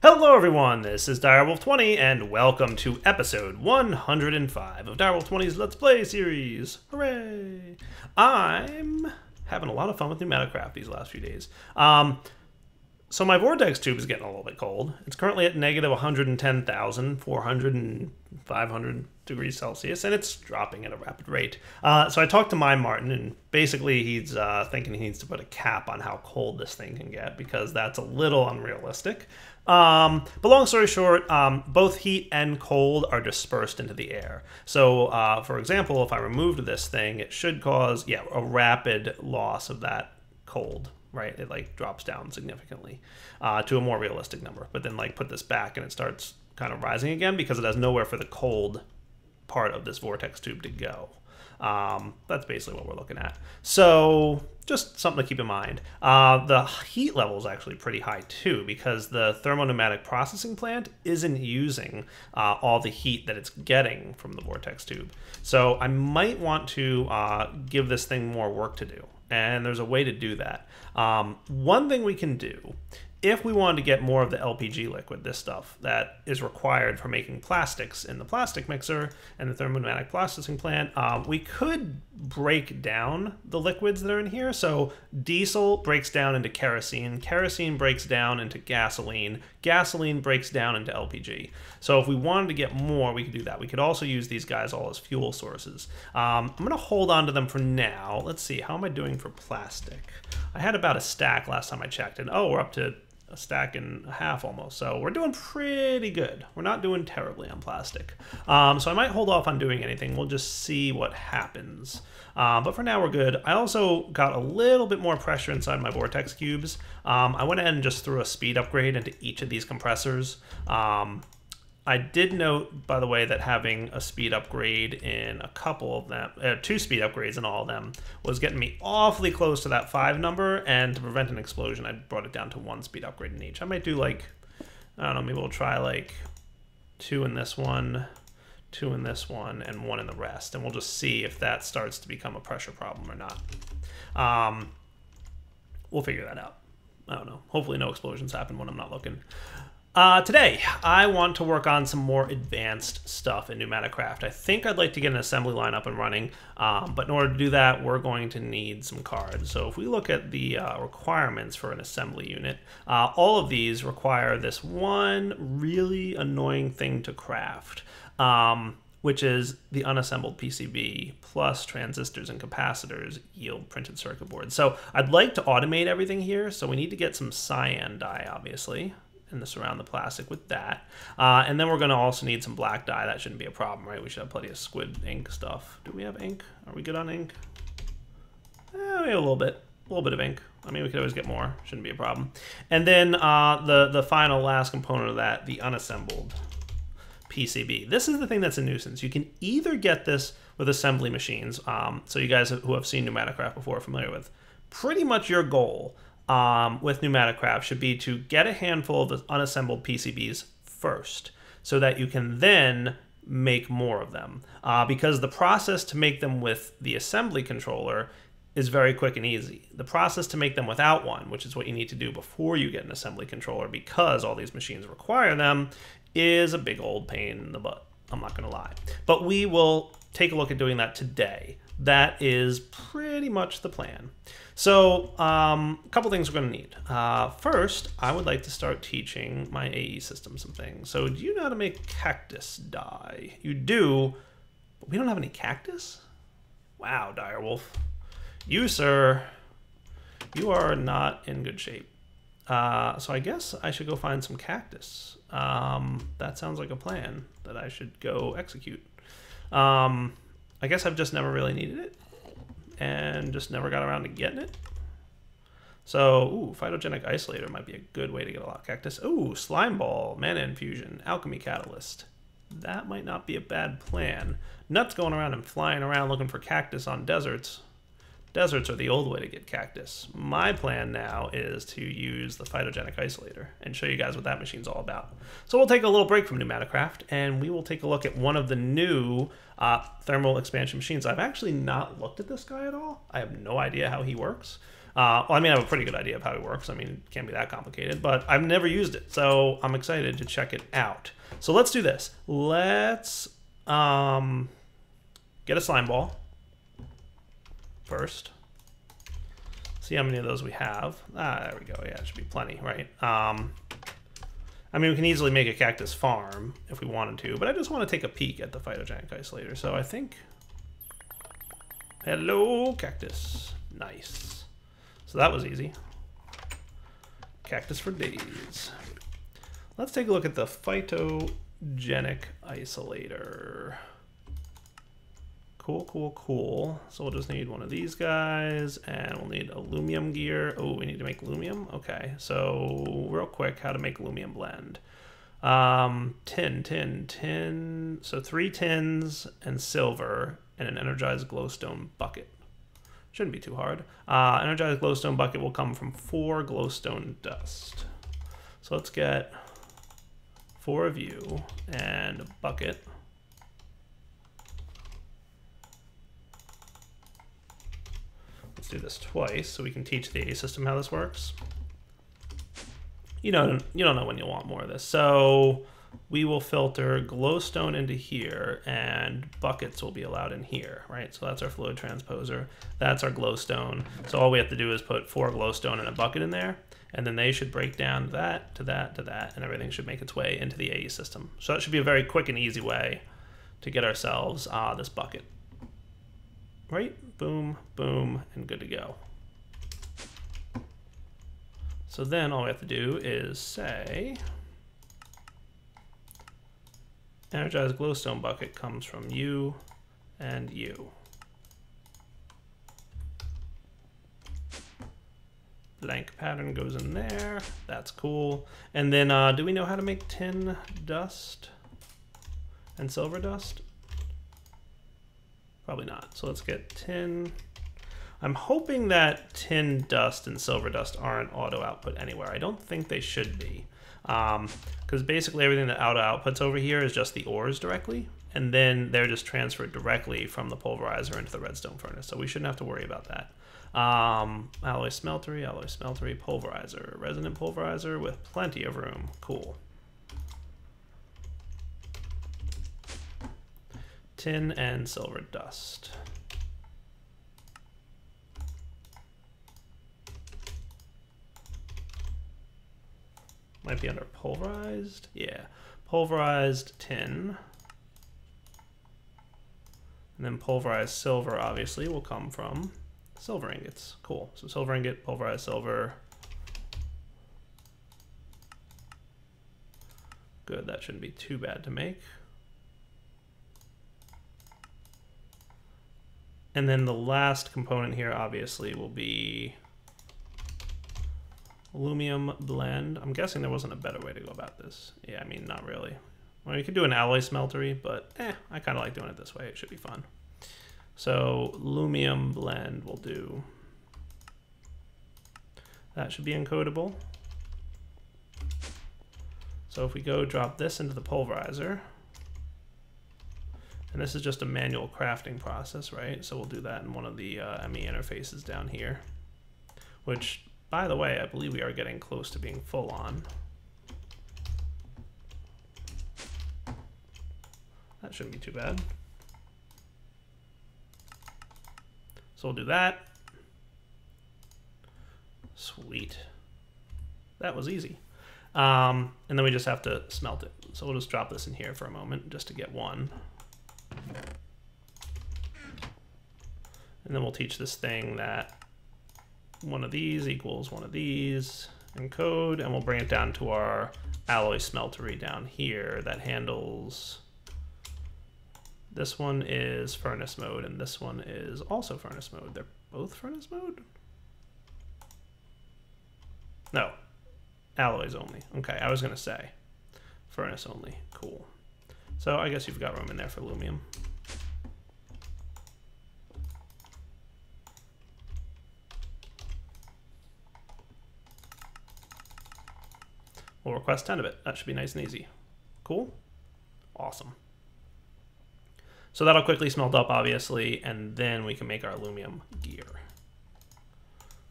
Hello everyone, this is Direwolf20 and welcome to episode 105 of Direwolf20's Let's Play series. Hooray! I'm having a lot of fun with Pneumaticraft these last few days. So my vortex tube is getting a little bit cold. It's currently at negative 110,400 and 500 degrees Celsius, and it's dropping at a rapid rate. So I talked to my Martin, and basically he's thinking he needs to put a cap on how cold this thing can get, because that's a little unrealistic. But long story short, both heat and cold are dispersed into the air. So, for example, if I removed this thing, it should cause, a rapid loss of that cold. Right, it like drops down significantly to a more realistic number. But then like put this back and it starts kind of rising again because it has nowhere for the cold part of this vortex tube to go. That's basically what we're looking at. So just something to keep in mind. The heat level is actually pretty high too, because the thermopneumatic processing plant isn't using all the heat that it's getting from the vortex tube. So I might want to give this thing more work to do. And there's a way to do that. One thing we can do, if we wanted to get more of the LPG liquid, this stuff that is required for making plastics in the plastic mixer and the thermopneumatic processing plant, we could break down the liquids that are in here. So diesel breaks down into kerosene, kerosene breaks down into gasoline, gasoline breaks down into LPG. So if we wanted to get more, we could do that. We could also use these guys all as fuel sources. I'm going to hold on to them for now. Let's see, how am I doing for plastic? I had about a stack last time I checked, and oh, we're up to a stack and a half almost. So we're doing pretty good. We're not doing terribly on plastic. So I might hold off on doing anything. We'll just see what happens. But for now, we're good. I also got a little bit more pressure inside my vortex cubes. I went ahead and just threw a speed upgrade into each of these compressors. I did note, by the way, that having a speed upgrade in a couple of them, 2 speed upgrades in all of them, was getting me awfully close to that 5 number, and to prevent an explosion, I brought it down to 1 speed upgrade in each. I might do like, I don't know, maybe we'll try like 2 in this one, 2 in this one, and 1 in the rest, and we'll just see if that starts to become a pressure problem or not. We'll figure that out. I don't know. Hopefully no explosions happen when I'm not looking. Today, I want to work on some more advanced stuff in Pneumaticraft. I think I'd like to get an assembly line up and running, but in order to do that, we're going to need some cards. So if we look at the requirements for an assembly unit, all of these require this one really annoying thing to craft, which is the unassembled PCB plus transistors and capacitors yield printed circuit boards. So I'd like to automate everything here, so we need to get some cyan dye, obviously, and to surround the plastic with that. And then we're going to also need some black dye. That shouldn't be a problem, right? We should have plenty of squid ink stuff. Do we have ink? Are we good on ink? We have a little bit of ink. I mean, we could always get more. Shouldn't be a problem. And then the final last component of that, the unassembled PCB. This is the thing that's a nuisance. You can either get this with assembly machines. So you guys who have seen Pneumaticraft before are familiar with. Pretty much your goal with Pneumaticraft should be to get a handful of the unassembled PCBs first, so that you can then make more of them. Because the process to make them with the assembly controller is very quick and easy. The process to make them without one, which is what you need to do before you get an assembly controller, because all these machines require them, is a big old pain in the butt. I'm not going to lie. But we will take a look at doing that today. That is pretty much the plan. So a couple things we're going to need. First, I would like to start teaching my AE system some things. So do you know how to make cactus dye? You do, but we don't have any cactus? Wow, Direwolf. You, sir, you are not in good shape. So I guess I should go find some cactus. That sounds like a plan that I should go execute. I guess I've just never really needed it, and just never got around to getting it. So, ooh, phytogenic isolator might be a good way to get a lot of cactus. Ooh, slime ball, mana infusion, alchemy catalyst. That might not be a bad plan. Nuts going around and flying around looking for cactus on deserts. Deserts are the old way to get cactus. My plan now is to use the phytogenic isolator and show you guys what that machine's all about. So we'll take a little break from Pneumaticraft, and we will take a look at one of the new thermal expansion machines. I've actually not looked at this guy at all. I have no idea how he works. Well, I mean, I have a pretty good idea of how it works. I mean, it can't be that complicated, but I've never used it, so I'm excited to check it out. So let's do this. Let's get a slime ball first. See how many of those we have. There we go. Yeah, it should be plenty, right? I mean, we can easily make a cactus farm if we wanted to, but I just want to take a peek at the phytogenic isolator. So I think... Hello, cactus. Nice. So that was easy. Cactus for days. Let's take a look at the phytogenic isolator. Cool, cool, cool. So we'll just need one of these guys, and we'll need aluminum gear. Oh, we need to make aluminum? Okay, so real quick, how to make aluminum blend. Tin. So 3 tins and silver and an energized glowstone bucket. Shouldn't be too hard. Energized glowstone bucket will come from 4 glowstone dust. So let's get 4 of you and a bucket. Let's do this twice so we can teach the A system how this works. You don't know when you'll want more of this. So we will filter glowstone into here, and buckets will be allowed in here, right? So that's our fluid transposer. That's our glowstone. So all we have to do is put 4 glowstone in a bucket in there, and then they should break down that to that to that, and everything should make its way into the AE system. So that should be a very quick and easy way to get ourselves this bucket. Right? Boom, boom, and good to go. So then all we have to do is say, energized glowstone bucket comes from you and you. Blank pattern goes in there. That's cool. And then do we know how to make tin dust and silver dust? Probably not. So let's get tin. I'm hoping that tin dust and silver dust aren't auto output anywhere. I don't think they should be. Because basically everything that auto outputs over here is just the ores directly. And then they're just transferred directly from the pulverizer into the redstone furnace. So we shouldn't have to worry about that. Alloy smeltery, pulverizer. Resonant pulverizer with plenty of room. Cool. Tin and silver dust. Might be under pulverized. Yeah, pulverized tin. And then pulverized silver, obviously, will come from silver ingots. Cool. So silver ingot, pulverized silver. Good, that shouldn't be too bad to make. And then the last component here, obviously, will be aluminum blend. I'm guessing there wasn't a better way to go about this. Yeah, I mean, not really. Well, you could do an alloy smeltery, but I kind of like doing it this way. It should be fun. So aluminum blend will do. That should be encodable. So if we go drop this into the pulverizer, and this is just a manual crafting process, right? So we'll do that in one of the ME interfaces down here, which, by the way, I believe we are getting close to being full on. That shouldn't be too bad. So we'll do that. Sweet. That was easy. And then we just have to smelt it. So we'll just drop this in here for a moment just to get one. And then we'll teach this thing that one of these equals one of these in code, and we'll bring it down to our alloy smeltery down here that handles. This one is furnace mode, and this one is also furnace mode. They're both furnace mode? No, alloys only. Okay, I was gonna say furnace only. Cool. So I guess you've got room in there for aluminum. We'll request 10 of it. That should be nice and easy. Cool. Awesome. So that'll quickly smelt up, obviously, and then we can make our aluminum gear.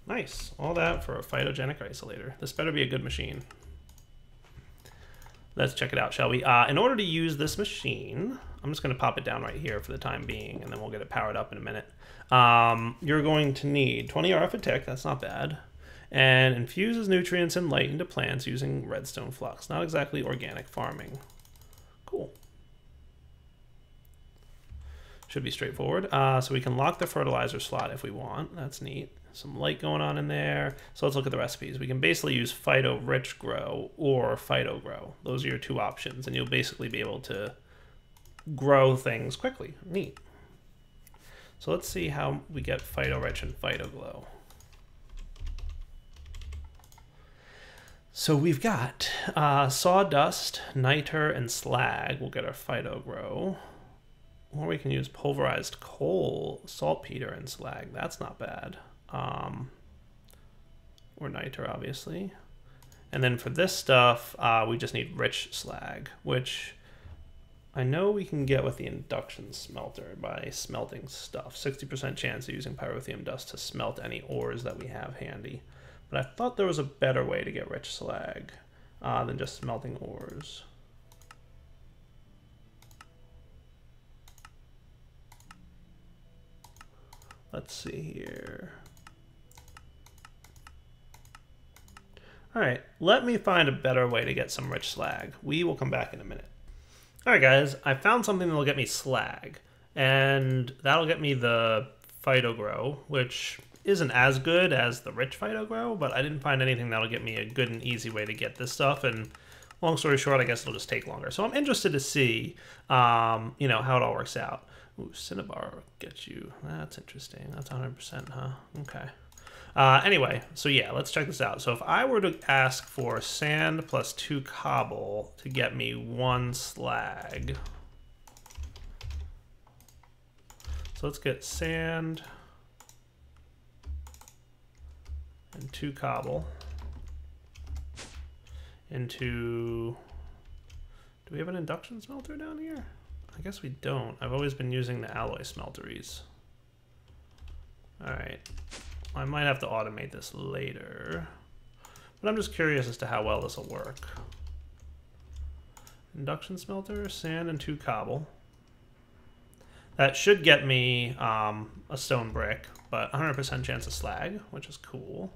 Nice. All that for a phytogenic isolator. This better be a good machine. Let's check it out, shall we? In order to use this machine, I'm just going to pop it down right here for the time being, and then we'll get it powered up in a minute. You're going to need 20 RF a tick. That's not bad. And infuses nutrients and light into plants using redstone flux. Not exactly organic farming. Cool. Should be straightforward. So we can lock the fertilizer slot if we want. That's neat. Some light going on in there. So let's look at the recipes. We can basically use Phyto Rich Grow or Phyto Grow. Those are your two options, and you'll basically be able to grow things quickly. Neat. So let's see how we get Phyto Rich and Phyto Glow. So we've got sawdust, niter, and slag. We'll get our Phyto Grow. Or we can use pulverized coal, saltpeter, and slag. That's not bad. Or niter, obviously. And then for this stuff, we just need rich slag, which I know we can get with the induction smelter by smelting stuff. 60% chance of using pyrotheum dust to smelt any ores that we have handy. But I thought there was a better way to get rich slag than just smelting ores. Let's see here. All right, let me find a better way to get some rich slag. We will come back in a minute. All right, guys, I found something that'll get me slag, and that'll get me the Phyto Grow, which isn't as good as the rich Phyto Grow, but I didn't find anything that'll get me a good and easy way to get this stuff, and long story short, I guess it'll just take longer. So I'm interested to see, you know, how it all works out. Ooh, Cinnabar gets you. That's interesting. That's 100%, huh? Okay. Anyway, so yeah, let's check this out. So if I were to ask for sand plus 2 cobble to get me 1 slag. So let's get sand and 2 cobble into... Do we have an induction smelter down here? I guess we don't. I've always been using the alloy smelteries. All right. I might have to automate this later, but I'm just curious as to how well this will work. Induction smelter, sand, and 2 cobble. That should get me a stone brick, but 100% chance of slag, which is cool.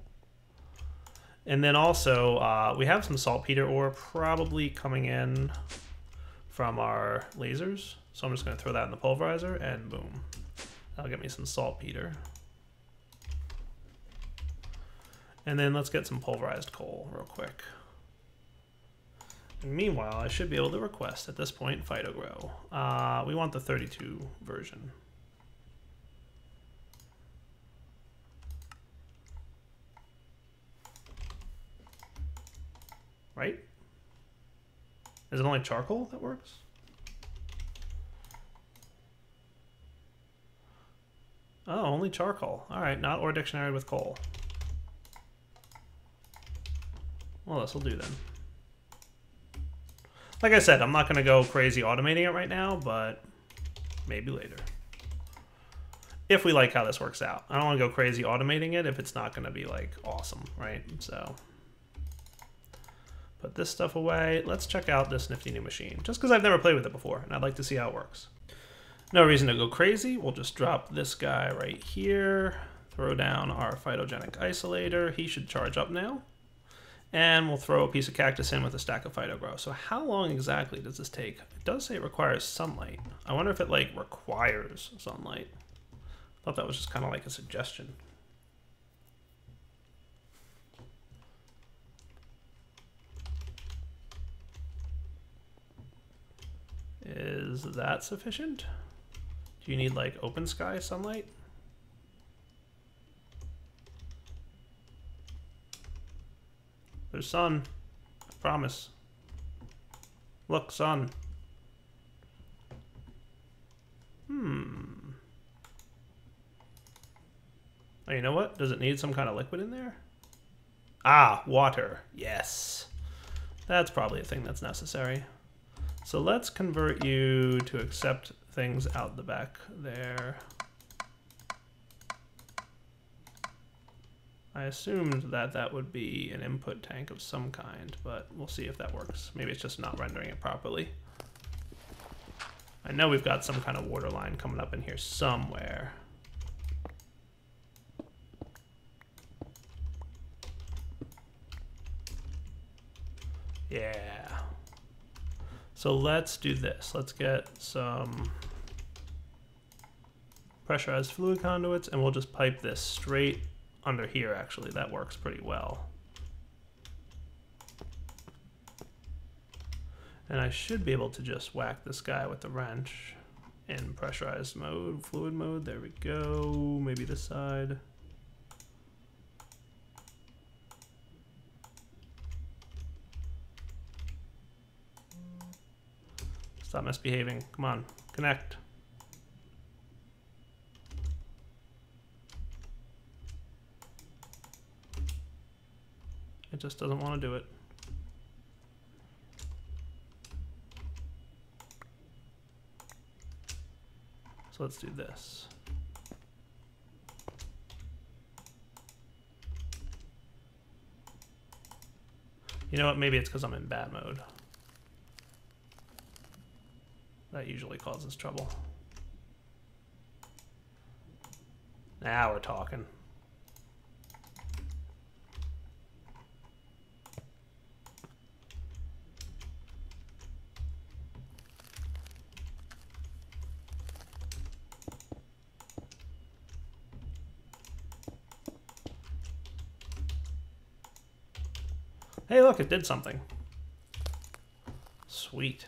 And then also, we have some saltpeter ore probably coming in from our lasers. So I'm just going to throw that in the pulverizer, and boom. That'll get me some saltpeter. And then let's get some pulverized coal real quick. And meanwhile, I should be able to request at this point Phyto Grow. We want the 32 version. Right? Is it only charcoal that works? Oh, only charcoal. All right, not or dictionary with coal. Well, this will do then. Like I said, I'm not going to go crazy automating it right now, but maybe later. If we like how this works out. I don't want to go crazy automating it if it's not going to be, like, awesome, right? So, put this stuff away. Let's check out this nifty new machine, just because I've never played with it before, and I'd like to see how it works. No reason to go crazy. We'll just drop this guy right here, throw down our phytogenic isolator. He should charge up now. And we'll throw a piece of cactus in with a stack of Phyto Grow. So how long exactly does this take? It does say it requires sunlight. I wonder if it like requires sunlight. I thought that was just kind of like a suggestion. Is that sufficient? Do you need like open sky sunlight? There's sun. I promise. Look, sun. Oh, you know what? Does it need some kind of liquid in there? Ah, water. Yes. That's probably a thing that's necessary. So let's convert you to accept things out the back there. I assumed that that would be an input tank of some kind, but we'll see if that works. Maybe it's just not rendering it properly. I know we've got some kind of water line coming up in here somewhere. Yeah. So let's do this. Let's get some pressurized fluid conduits, and we'll just pipe this straight under here. Actually, that works pretty well. And I should be able to just whack this guy with the wrench in pressurized mode, fluid mode. There we go. Maybe this side. Stop misbehaving. Come on, connect. It just doesn't want to do it. So let's do this. You know what? Maybe it's because I'm in bad mode. That usually causes trouble. Now we're talking. Hey, look, it did something. Sweet.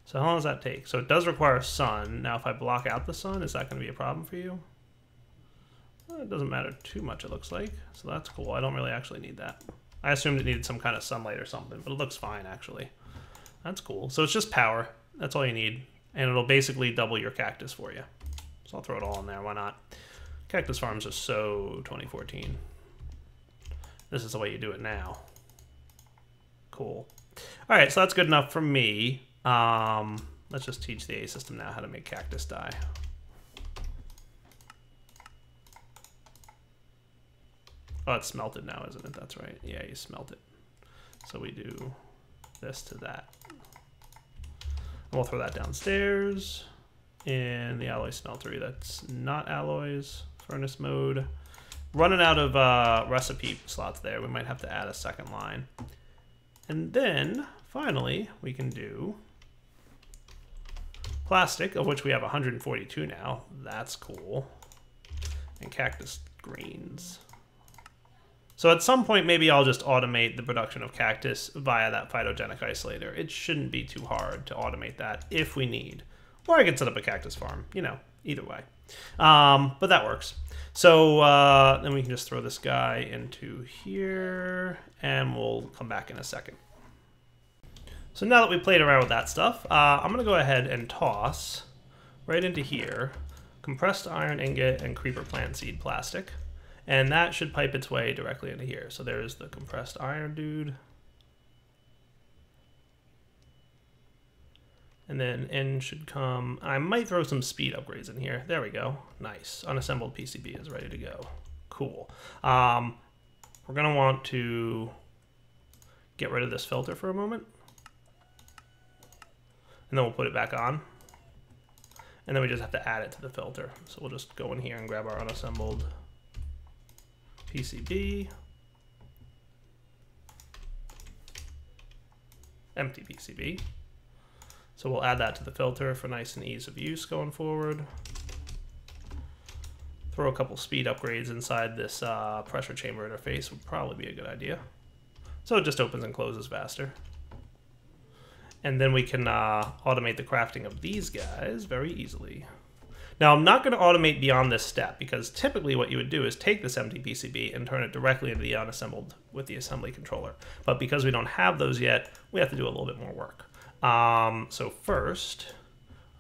So how long does that take? So it does require sun. Now, if I block out the sun, is that going to be a problem for you? Well, it doesn't matter too much, it looks like. So that's cool. I don't really actually need that. I assumed it needed some kind of sunlight or something, but it looks fine, actually. That's cool. So it's just power. That's all you need. And it'll basically double your cactus for you. So I'll throw it all in there. Why not? Cactus farms are so 2014. This is the way you do it now. Cool. All right, so that's good enough for me. Let's just teach the A system now how to make cactus dye. Oh, it's smelted now, isn't it? That's right. Yeah, you smelt it. So we do this to that. And we'll throw that downstairs in the alloy smeltery. That's not alloys. Furnace mode. Running out of recipe slots there. We might have to add a second line. And then, finally, we can do plastic, of which we have 142 now. That's cool. And cactus greens. So at some point, maybe I'll just automate the production of cactus via that phytogenic isolator. It shouldn't be too hard to automate that if we need. Or I could set up a cactus farm, you know, either way. But that works. So then we can just throw this guy into here, and we'll come back in a second. So now that we played around with that stuff, I'm going to go ahead and toss right into here compressed iron ingot and creeper plant seed plastic. And that should pipe its way directly into here. So there's the compressed iron dude. And then in should come, I might throw some speed upgrades in here. There we go. Nice. Unassembled PCB is ready to go. Cool. We're going to want to get rid of this filter for a moment. And then we'll put it back on. And then we just have to add it to the filter. So we'll just go in here and grab our unassembled PCB. Empty PCB. So we'll add that to the filter for nice and ease of use going forward. Throw a couple speed upgrades inside this pressure chamber interface would probably be a good idea. So it just opens and closes faster. And then we can automate the crafting of these guys very easily. Now I'm not going to automate beyond this step because typically what you would do is take this empty PCB and turn it directly into the unassembled with the assembly controller. But because we don't have those yet, we have to do a little bit more work. So first,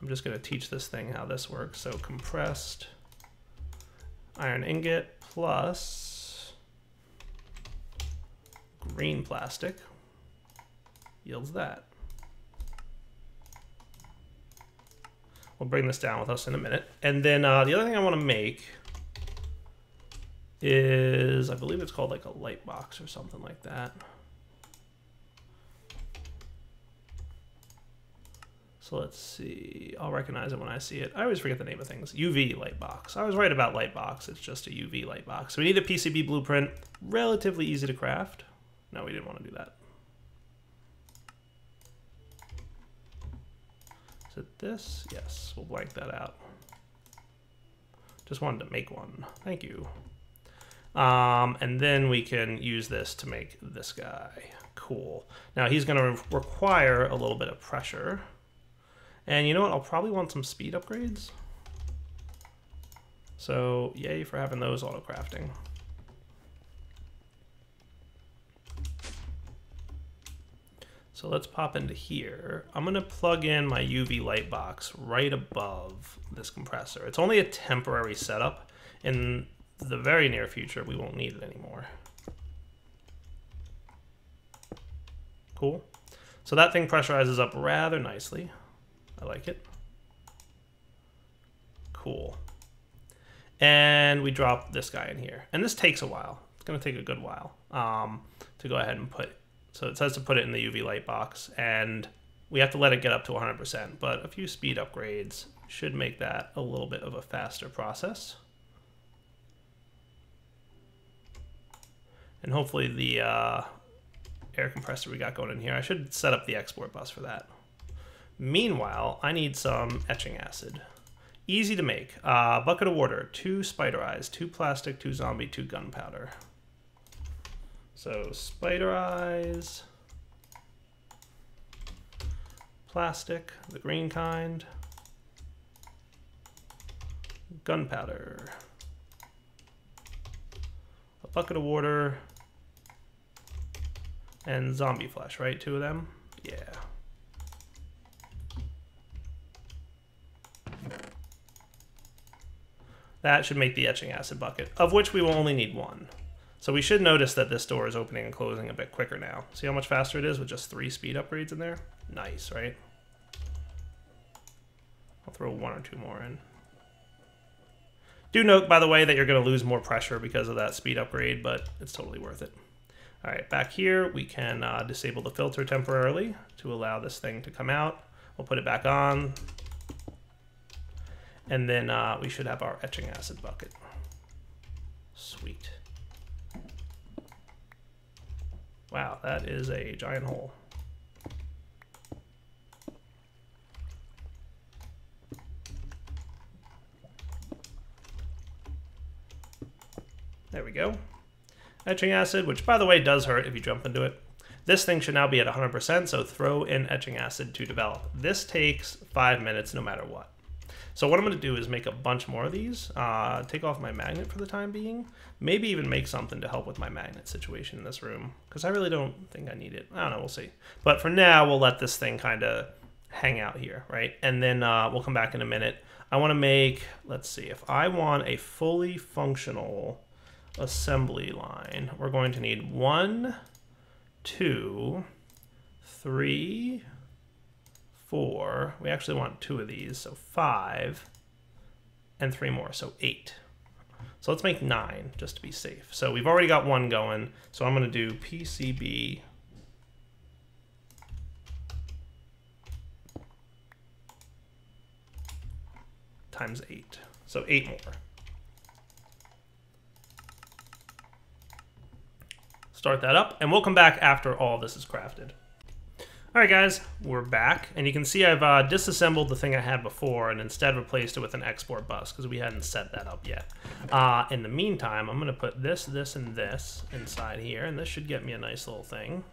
I'm just going to teach this thing how this works. So compressed iron ingot plus green plastic yields that. We'll bring this down with us in a minute. And then the other thing I want to make is, I believe it's called like a light box or something like that. So let's see, I'll recognize it when I see it. I always forget the name of things. UV light box. I was right about light box, it's just a UV light box. So we need a PCB blueprint, relatively easy to craft. No, we didn't want to do that. Is it this? Yes, we'll blank that out. Just wanted to make one, thank you. And then we can use this to make this guy. Cool. Now he's gonna require a little bit of pressure. And you know what, I'll probably want some speed upgrades. So yay for having those auto crafting. So let's pop into here. I'm gonna plug in my UV light box right above this compressor. It's only a temporary setup. In the very near future, we won't need it anymore. Cool. So that thing pressurizes up rather nicely. I like it. Cool. And we drop this guy in here. And this takes a while. It's going to take a good while to go ahead and put it. So it says to put it in the UV light box. And we have to let it get up to 100%. But a few speed upgrades should make that a little bit of a faster process. And hopefully the air compressor we got going in here, I should set up the export bus for that. Meanwhile, I need some etching acid. Easy to make. Bucket of water, 2 spider eyes, 2 plastic, 2 zombie, 2 gunpowder. So spider eyes, plastic, the green kind, gunpowder, a bucket of water, and zombie flesh, right? 2 of them? Yeah. That should make the etching acid bucket, of which we will only need 1. So we should notice that this door is opening and closing a bit quicker now. See how much faster it is with just 3 speed upgrades in there? Nice, right? I'll throw 1 or 2 more in. Do note, by the way, that you're going to lose more pressure because of that speed upgrade, but it's totally worth it. All right, back here, we can disable the filter temporarily to allow this thing to come out. We'll put it back on. And then we should have our etching acid bucket. Sweet. Wow, that is a giant hole. There we go. Etching acid, which by the way does hurt if you jump into it. This thing should now be at 100%, so throw in etching acid to develop. This takes 5 minutes no matter what. So what I'm going to do is make a bunch more of these, take off my magnet for the time being, maybe even make something to help with my magnet situation in this room, because I really don't think I need it. I don't know, we'll see. But for now, we'll let this thing kind of hang out here, right? And then we'll come back in a minute. I want to make, let's see, if I want a fully functional assembly line, we're going to need 1, 2, 3, 4. We actually want 2 of these, so 5, and 3 more, so 8. So let's make 9 just to be safe. So we've already got 1 going, so I'm going to do PCB times 8, so 8 more. Start that up, and we'll come back after all this is crafted. All right, guys, we're back, and you can see I've disassembled the thing I had before and instead replaced it with an export bus because we hadn't set that up yet. In the meantime, I'm going to put this, this, and this inside here, and this should get me a nice little thing,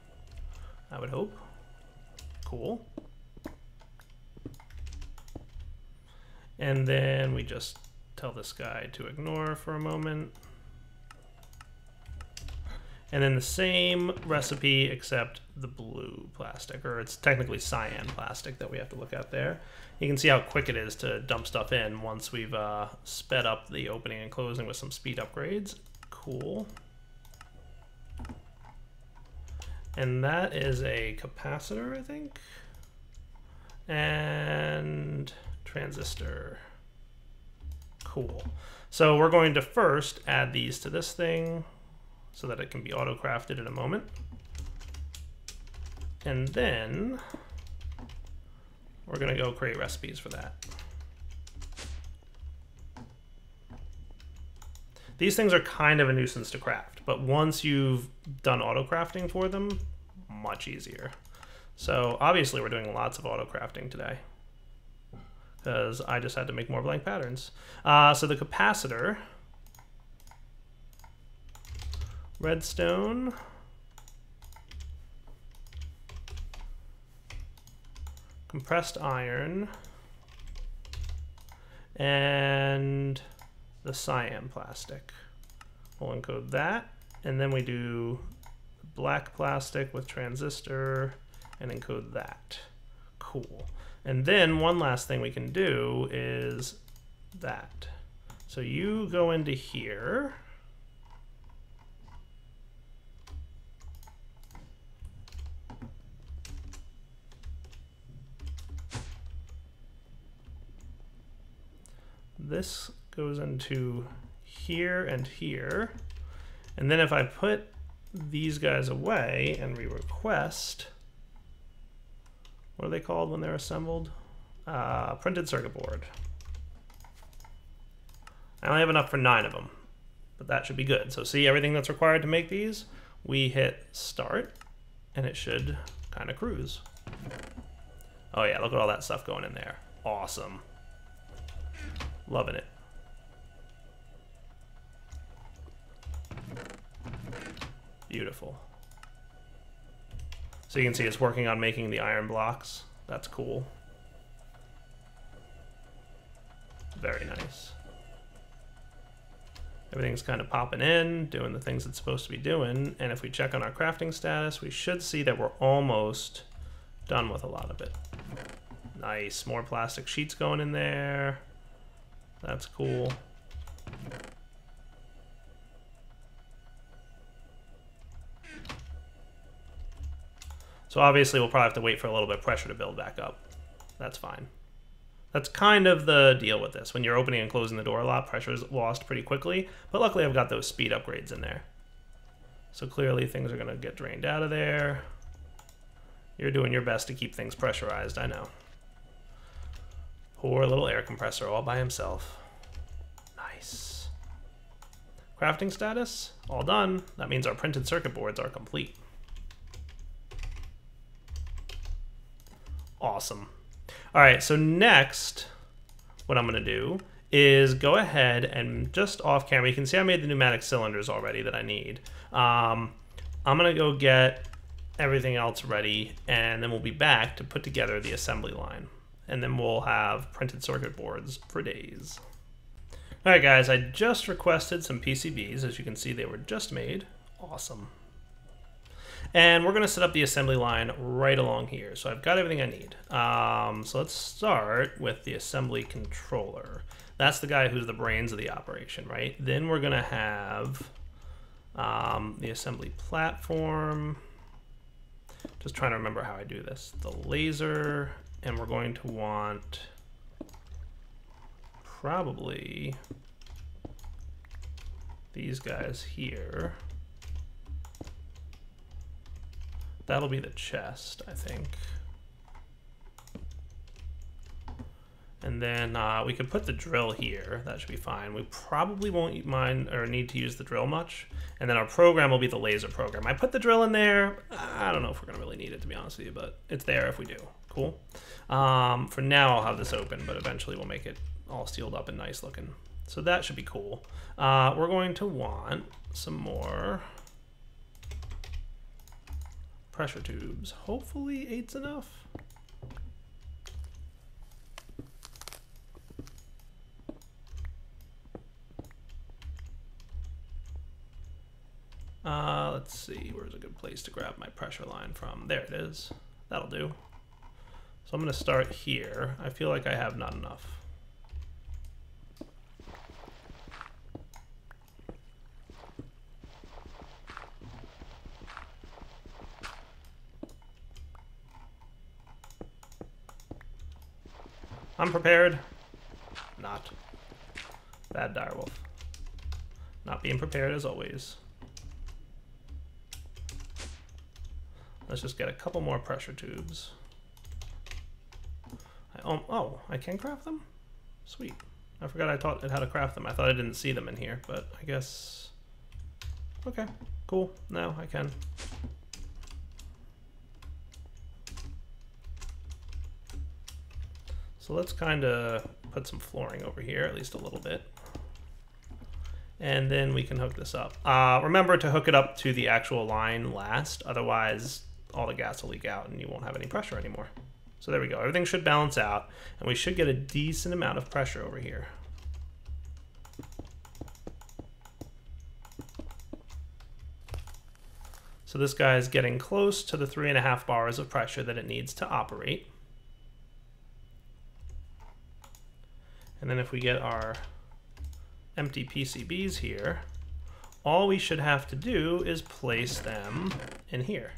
I would hope. Cool. And then we just tell this guy to ignore for a moment. And then the same recipe, except the blue plastic, or it's technically cyan plastic that we have to look at there. You can see how quick it is to dump stuff in once we've sped up the opening and closing with some speed upgrades. Cool. And that is a capacitor, I think. And transistor. Cool. So we're going to first add these to this thing so that it can be auto-crafted in a moment. And then we're going to go create recipes for that. These things are kind of a nuisance to craft, but once you've done auto-crafting for them, much easier. So obviously we're doing lots of auto-crafting today because I just had to make more blank patterns. So the capacitor, redstone, compressed iron, and the cyan plastic. We'll encode that, and then we do black plastic with transistor and encode that. Cool. And then one last thing we can do is that. So you go into here. This goes into here and here. And then if I put these guys away and re-request, what are they called when they're assembled? Printed circuit board. I only have enough for 9 of them, but that should be good. So see everything that's required to make these? We hit start, and it should kind of cruise. Oh yeah, look at all that stuff going in there. Awesome. Loving it. Beautiful. So you can see it's working on making the iron blocks. That's cool. Very nice. Everything's kind of popping in, doing the things it's supposed to be doing. And if we check on our crafting status, we should see that we're almost done with a lot of it. Nice. More plastic sheets going in there. That's cool. So obviously we'll probably have to wait for a little bit of pressure to build back up. That's fine. That's kind of the deal with this. When you're opening and closing the door a lot, pressure is lost pretty quickly. But luckily I've got those speed upgrades in there. So clearly things are going to get drained out of there. You're doing your best to keep things pressurized, I know. Poor little air compressor all by himself. Nice. Crafting status, all done. That means our printed circuit boards are complete. Awesome. All right, so next, what I'm going to do is go ahead and just off camera, you can see I made the pneumatic cylinders already that I need. I'm going to go get everything else ready, and then we'll be back to put together the assembly line. And then we'll have printed circuit boards for days. All right, guys, I just requested some PCBs. As you can see, they were just made. Awesome. And we're going to set up the assembly line right along here. So I've got everything I need. So let's start with the assembly controller. That's the guy who's the brains of the operation, right? Then we're going to have the assembly platform. Just trying to remember how I do this. The laser, and we're going to want probably these guys here. That'll be the chest, I think. And then we could put the drill here. That should be fine. We probably won't mind or need to use the drill much. And then our program will be the laser program. I put the drill in there. I don't know if we're going to really need it, to be honest with you, but it's there if we do. Cool. For now, I'll have this open, but eventually we'll make it all sealed up and nice looking. So that should be cool. We're going to want some more pressure tubes. Hopefully 8's enough. Let's see, where's a good place to grab my pressure line from? There it is. That'll do. So I'm going to start here. I feel like I have not enough. I'm prepared. Not. Bad direwolf. Not being prepared as always. Let's just get a couple more pressure tubes. Oh, I can craft them? Sweet. I forgot I taught it how to craft them. I thought I didn't see them in here, but I guess... Okay, cool. No, I can. So let's kind of put some flooring over here, at least a little bit. And then we can hook this up. Remember to hook it up to the actual line last, otherwise all the gas will leak out and you won't have any pressure anymore. So there we go. Everything should balance out, and we should get a decent amount of pressure over here. So this guy is getting close to the 3.5 bars of pressure that it needs to operate. And then if we get our empty PCBs here, all we should have to do is place them in here.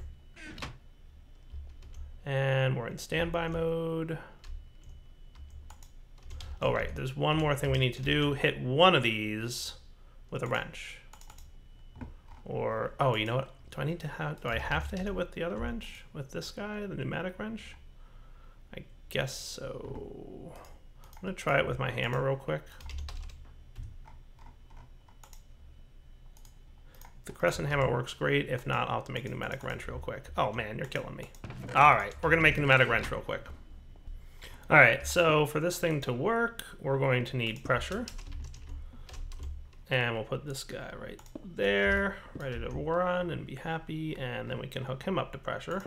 And we're in standby mode. Oh, right, there's one more thing we need to do. Hit one of these with a wrench. Or, oh, you know what? Do I have to hit it with the other wrench? With this guy, the pneumatic wrench? I guess so. I'm gonna try it with my hammer real quick. The crescent hammer works great. If not, I'll have to make a pneumatic wrench real quick. Oh man, you're killing me. All right, we're gonna make a pneumatic wrench real quick. All right, so for this thing to work, we're going to need pressure. And we'll put this guy right there, ready to run and be happy, and then we can hook him up to pressure.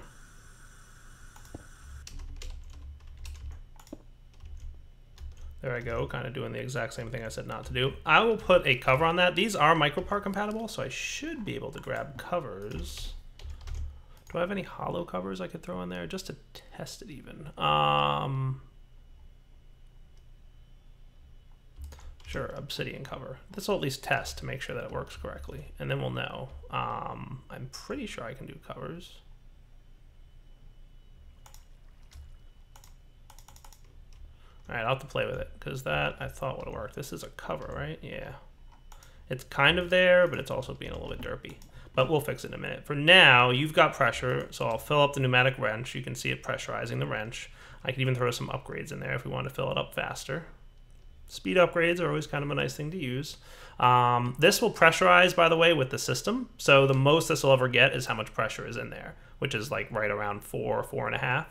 There I go, kind of doing the exact same thing I said not to do. I will put a cover on that. These are micropart compatible, so I should be able to grab covers. Do I have any hollow covers I could throw in there just to test it even? Sure, obsidian cover. This will at least test to make sure that it works correctly, and then we'll know. I'm pretty sure I can do covers. All right, I'll have to play with it, because that I thought would have worked. This is a cover, right? Yeah. It's kind of there, but it's also being a little bit derpy. But we'll fix it in a minute. For now, you've got pressure, so I'll fill up the pneumatic wrench. You can see it pressurizing the wrench. I could even throw some upgrades in there if we want to fill it up faster. Speed upgrades are always kind of a nice thing to use. This will pressurize, by the way, with the system. So the most this will ever get is how much pressure is in there, which is like right around 4, 4.5.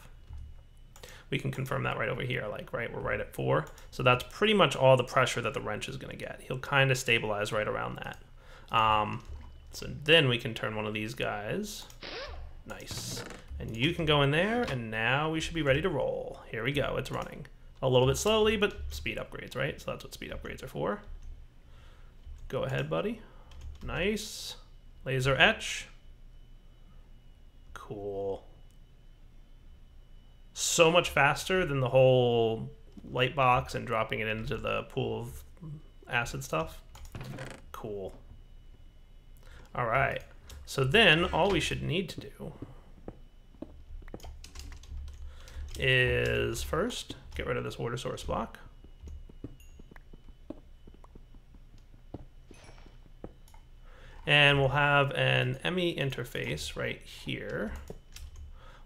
We can confirm that right over here, like we're right at 4. So that's pretty much all the pressure that the wrench is gonna get. He'll kind of stabilize right around that. So then we can turn one of these guys. Nice. And you can go in there, and now we should be ready to roll. Here we go, it's running. A little bit slowly, but speed upgrades, right? So that's what speed upgrades are for. Go ahead, buddy. Nice. Laser etch. Cool. So much faster than the whole light box and dropping it into the pool of acid stuff. Cool. All right. So then all we should need to do is first get rid of this water source block. And we'll have an ME interface right here.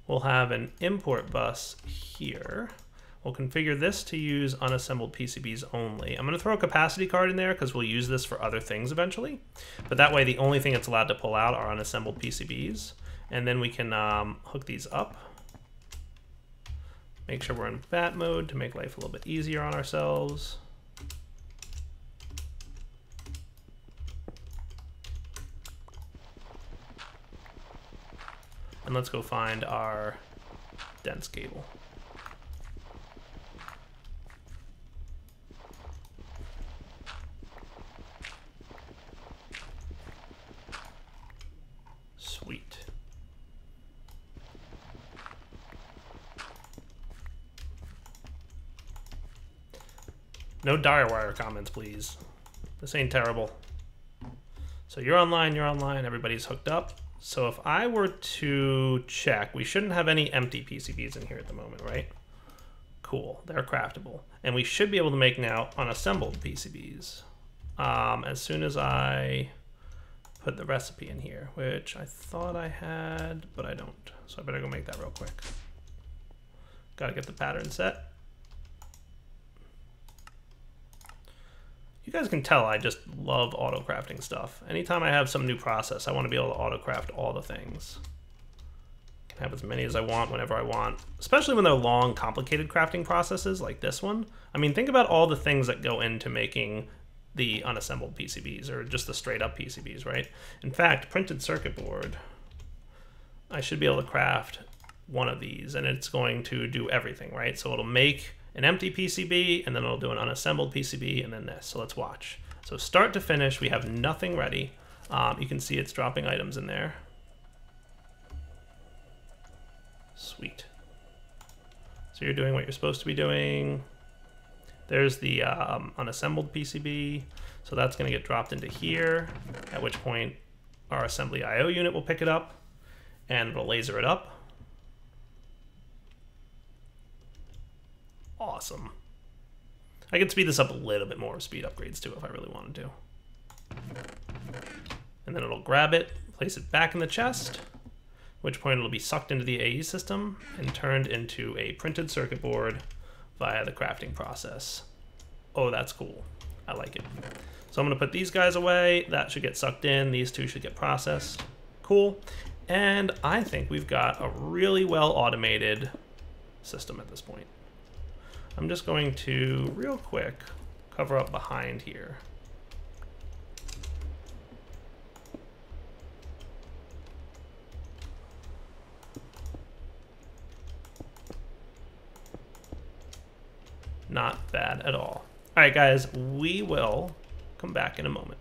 We'll have an import bus here. We'll configure this to use unassembled PCBs only. I'm gonna throw a capacity card in there because we'll use this for other things eventually. But that way the only thing it's allowed to pull out are unassembled PCBs. And then we can hook these up. Make sure we're in bat mode to make life a little bit easier on ourselves. And let's go find our dense cable. Sweet. No direwire comments, please. This ain't terrible. So you're online, everybody's hooked up. So if I were to check, we shouldn't have any empty PCBs in here at the moment, right? Cool, they're craftable. And we should be able to make now unassembled PCBs. as soon as I put the recipe in here, which I thought I had, but I don't. So I better go make that real quick. Gotta get the pattern set. You guys can tell I just love auto crafting stuff. Anytime I have some new process, I want to be able to auto craft all the things. I can have as many as I want whenever I want, especially when they're long, complicated crafting processes like this one. I mean, think about all the things that go into making the unassembled PCBs or just the straight up PCBs, right? In fact, printed circuit board, I should be able to craft one of these and it's going to do everything, right? So it'll make an empty PCB and then it'll do an unassembled PCB and then this. So let's watch. So start to finish, we have nothing ready. You can see it's dropping items in there. Sweet. So you're doing what you're supposed to be doing. There's the unassembled PCB. So that's going to get dropped into here, at which point our assembly IO unit will pick it up and it'll laser it up. Awesome. I can speed this up a little bit more, speed upgrades too if I really wanted to. And then it'll grab it, place it back in the chest, at which point it'll be sucked into the AE system and turned into a printed circuit board via the crafting process. Oh, that's cool. I like it. So I'm going to put these guys away. That should get sucked in. These two should get processed. Cool. And I think we've got a really well automated system at this point. I'm just going to, real quick, cover up behind here. Not bad at all. All right, guys, we will come back in a moment.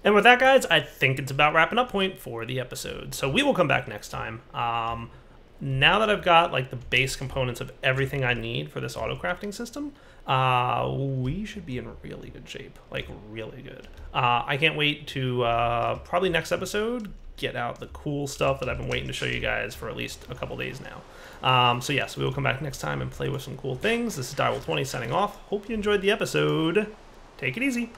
And with that, guys, I think it's about wrapping up point for the episode. So we will come back next time. Now that I've got like the base components of everything I need for this auto crafting system, we should be in really good shape, like really good. I can't wait to probably next episode get out the cool stuff that I've been waiting to show you guys for at least a couple days now. So yes, we will come back next time and play with some cool things. This is Direwolf20 signing off. Hope you enjoyed the episode. Take it easy.